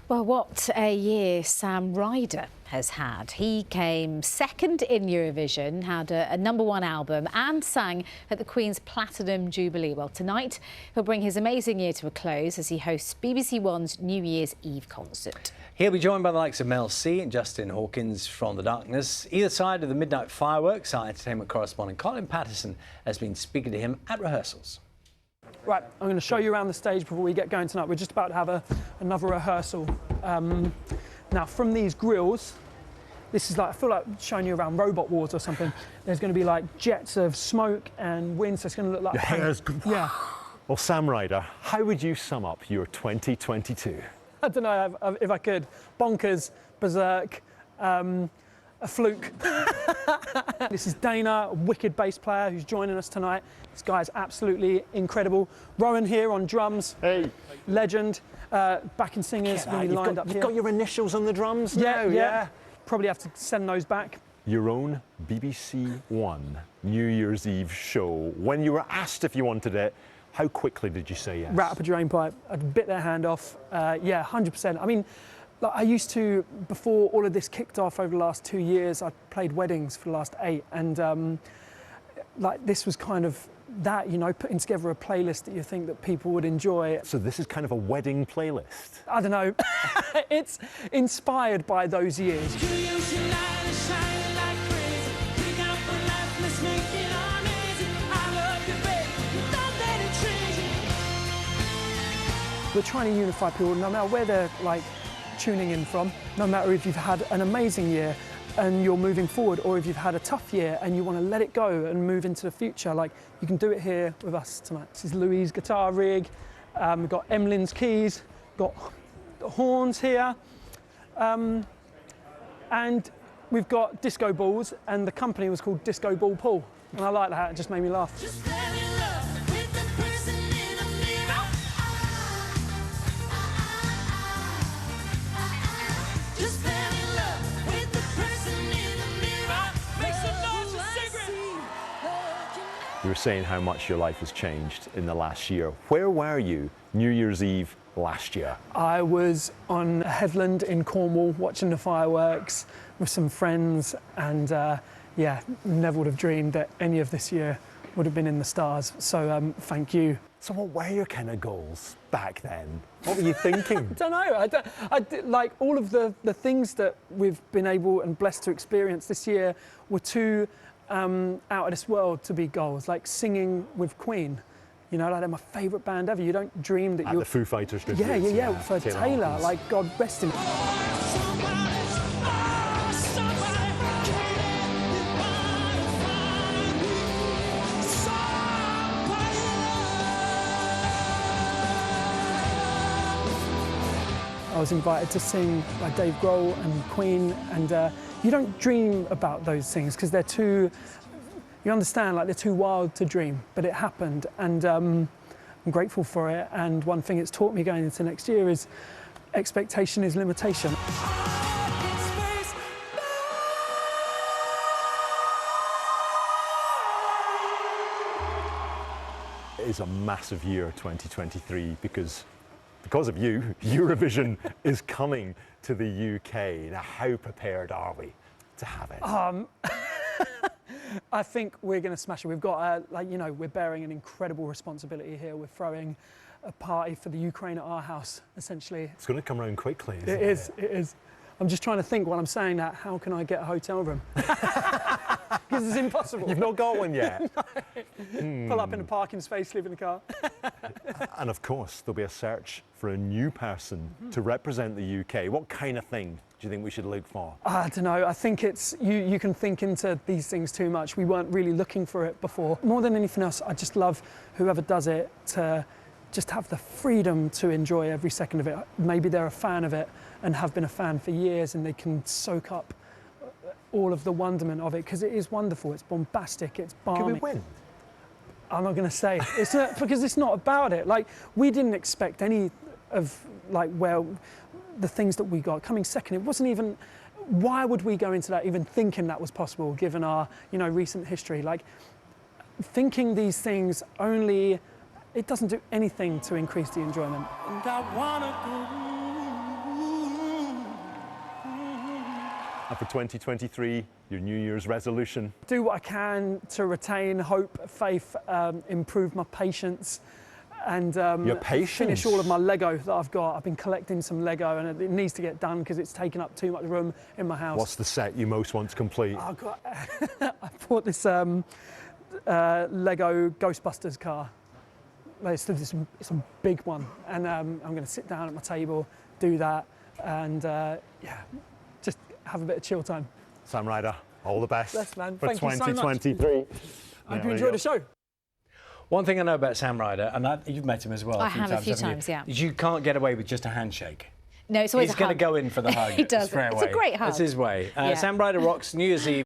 Well, what a year Sam Ryder has had. He came second in Eurovision, had a #1 album and sang at the Queen's Platinum Jubilee. Well, tonight he'll bring his amazing year to a close as he hosts BBC One's New Year's Eve concert. He'll be joined by the likes of Mel C and Justin Hawkins from The Darkness. Either side of the midnight fireworks, our entertainment correspondent Colin Patterson has been speaking to him at rehearsals. Right, I'm going to show you around the stage before we get going tonight. We're just about to have another rehearsal. Now, from these grills, this is like, I feel like showing you around Robot Wars or something. There's going to be like jets of smoke and wind, so it's going to look like... Your hair's... Yeah. Well, Sam Ryder, how would you sum up your 2022? I don't know if I could. Bonkers, berserk, a fluke. This is Dana, a wicked bass player who's joining us tonight. This guy is absolutely incredible. Rowan here on drums. Hey. Legend. Backing singers really lined up here. You've got your initials on the drums now? Yeah. Yeah. Probably have to send those back. Your own BBC One New Year's Eve show. When you were asked if you wanted it, how quickly did you say yes? Rat up a drain pipe. I'd bit their hand off. Yeah, 100%. I mean, like, I used to, before all of this kicked off over the last 2 years, I played weddings for the last 8, and like this was kind of that, you know, putting together a playlist that you think that people would enjoy. So this is kind of a wedding playlist? I don't know. It's inspired by those years. We're trying to unify people, no matter where they're like tuning in from, no matter if you've had an amazing year and you're moving forward, or if you've had a tough year and you want to let it go and move into the future, like, you can do it here with us tonight. This is Louis' guitar rig, we've got Emily's keys, got the horns here, and we've got disco balls, and the company was called Disco Ball Pool, and I like that, it just made me laugh. You were saying how much your life has changed in the last year. Where were you New Year's Eve last year? I was on a headland in Cornwall watching the fireworks with some friends, and yeah, never would have dreamed that any of this year would have been in the stars. So thank you. So what were your kind of goals back then? What were you thinking? I don't know. Like, all of the things that we've been able and blessed to experience this year were too out of this world to be goals. Like singing with Queen, you know, like they're my favourite band ever. You don't dream that you're... the Foo Fighters tribute. Yeah, for Taylor, like, God rest him. I was invited to sing by Dave Grohl and Queen, and you don't dream about those things because they're too, you understand, like, they're too wild to dream, but it happened, and I'm grateful for it. And one thing it's taught me going into next year is expectation is limitation. It is a massive year, 2023, because of you, Eurovision is coming to the UK. Now, how prepared are we to have it? I think we're going to smash it. We've got, like, you know, we're bearing an incredible responsibility here. We're throwing a party for the Ukraine at our house, essentially. It's going to come around quickly, isn't it? It is. I'm just trying to think while I'm saying that, how can I get a hotel room? Because it's impossible. You've not got one yet? No. Pull up in a parking space, sleep in the car. And of course, there'll be a search for a new person to represent the UK. What kind of thing do you think we should look for? I don't know. I think it's, you can think into these things too much. We weren't really looking for it before. More than anything else, I just love whoever does it to just have the freedom to enjoy every second of it. Maybe they're a fan of it and have been a fan for years, and they can soak up all of the wonderment of it, because it is wonderful. It's bombastic, it's balmy. Can we win? I'm not going to say. It's not, because it's not about it. Like, we didn't expect any of, like, well, the things that we got. Coming second, it wasn't even, why would we go into that even thinking that was possible, given our, you know, recent history? Like, thinking these things only, it doesn't do anything to increase the enjoyment. And I wanna go And for 2023, your New Year's resolution? Do what I can to retain hope, faith, improve my patience, and your patience? finish all of my Lego that I've got. I've been collecting some Lego, and it needs to get done because it's taking up too much room in my house. What's the set you most want to complete? I bought this Lego Ghostbusters car. It's a big one, and I'm going to sit down at my table, do that, and yeah, just have a bit of chill time. Sam Ryder, all the best Bless, man. for Thank you so much. 2023. I hope you enjoyed the show. One thing I know about Sam Ryder, and you've met him as well I have a few haven't times, you? yeah. You can't get away with just a handshake. No, it's always He's a going to hug. go in for the hug. He does. Straight It's a away. great hug. That's his way. Yeah. Sam Ryder rocks New Year's Eve.